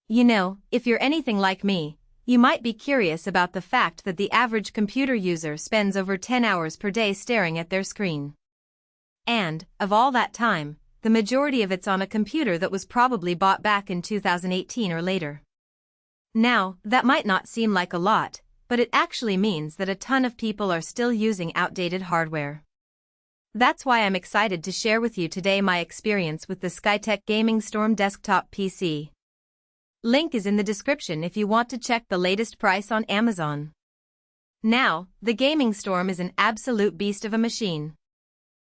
You know, if you're anything like me, you might be curious about the fact that the average computer user spends over 10 hours per day staring at their screen. And, of all that time, the majority of it's on a computer that was probably bought back in 2018 or later. Now, that might not seem like a lot, but it actually means that a ton of people are still using outdated hardware. That's why I'm excited to share with you today my experience with the Skytech Gaming Storm desktop PC. Link is in the description if you want to check the latest price on Amazon. Now, the Gaming Storm is an absolute beast of a machine.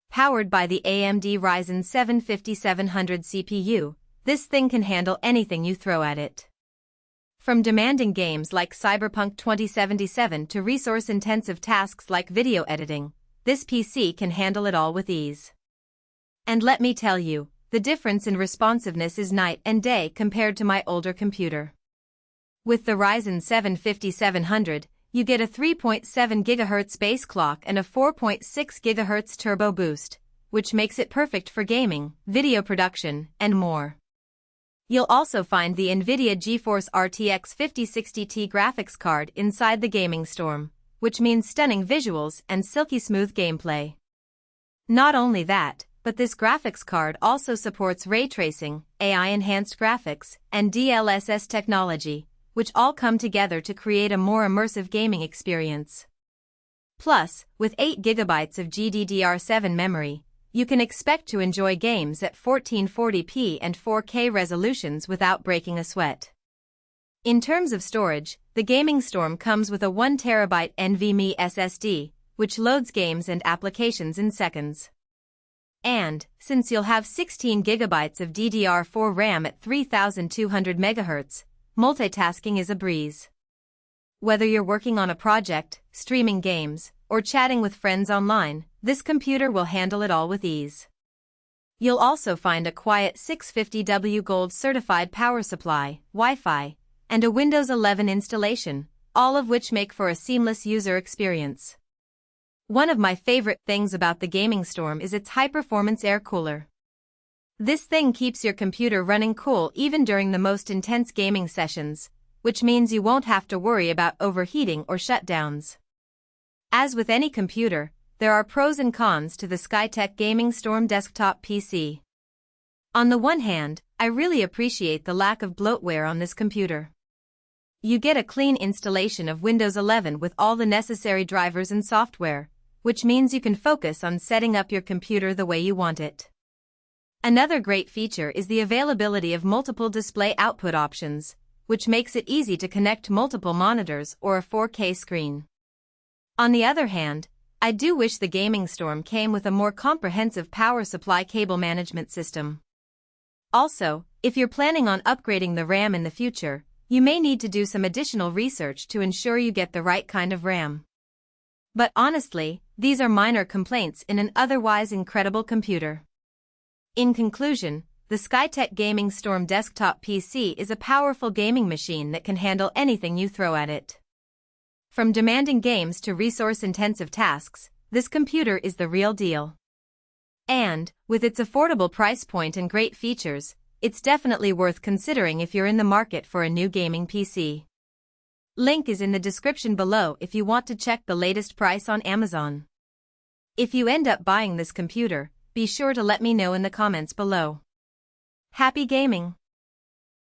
Powered by the AMD Ryzen 7 5700 CPU, this thing can handle anything you throw at it. From demanding games like Cyberpunk 2077 to resource-intensive tasks like video editing, this PC can handle it all with ease. And let me tell you, the difference in responsiveness is night and day compared to my older computer. With the Ryzen 7 5700, you get a 3.7 GHz base clock and a 4.6 GHz turbo boost, which makes it perfect for gaming, video production, and more. You'll also find the NVIDIA GeForce RTX 5060 Ti graphics card inside the Gaming Storm, which means stunning visuals and silky smooth gameplay. Not only that, but this graphics card also supports ray tracing, AI-enhanced graphics, and DLSS technology, which all come together to create a more immersive gaming experience. Plus, with 8 GB of GDDR7 memory, you can expect to enjoy games at 1440p and 4K resolutions without breaking a sweat. In terms of storage, the Gaming Storm comes with a 1TB NVMe SSD, which loads games and applications in seconds. And, since you'll have 16 GB of DDR4 RAM at 3200 MHz, multitasking is a breeze. Whether you're working on a project, streaming games, or chatting with friends online, this computer will handle it all with ease. You'll also find a quiet 650W Gold certified power supply, Wi-Fi, and a Windows 11 installation, all of which make for a seamless user experience. One of my favorite things about the Gaming Storm is its high-performance air cooler. This thing keeps your computer running cool even during the most intense gaming sessions, which means you won't have to worry about overheating or shutdowns. As with any computer, there are pros and cons to the Skytech Gaming Storm desktop PC. On the one hand, I really appreciate the lack of bloatware on this computer. You get a clean installation of Windows 11 with all the necessary drivers and software, which means you can focus on setting up your computer the way you want it. Another great feature is the availability of multiple display output options, which makes it easy to connect multiple monitors or a 4K screen. On the other hand, I do wish the Gaming Storm came with a more comprehensive power supply cable management system. Also, if you're planning on upgrading the RAM in the future, you may need to do some additional research to ensure you get the right kind of RAM. But honestly, these are minor complaints in an otherwise incredible computer. In conclusion, the Skytech Gaming Storm desktop PC is a powerful gaming machine that can handle anything you throw at it. From demanding games to resource-intensive tasks, this computer is the real deal. And, with its affordable price point and great features, it's definitely worth considering if you're in the market for a new gaming PC. Link is in the description below if you want to check the latest price on Amazon. If you end up buying this computer, be sure to let me know in the comments below. Happy gaming!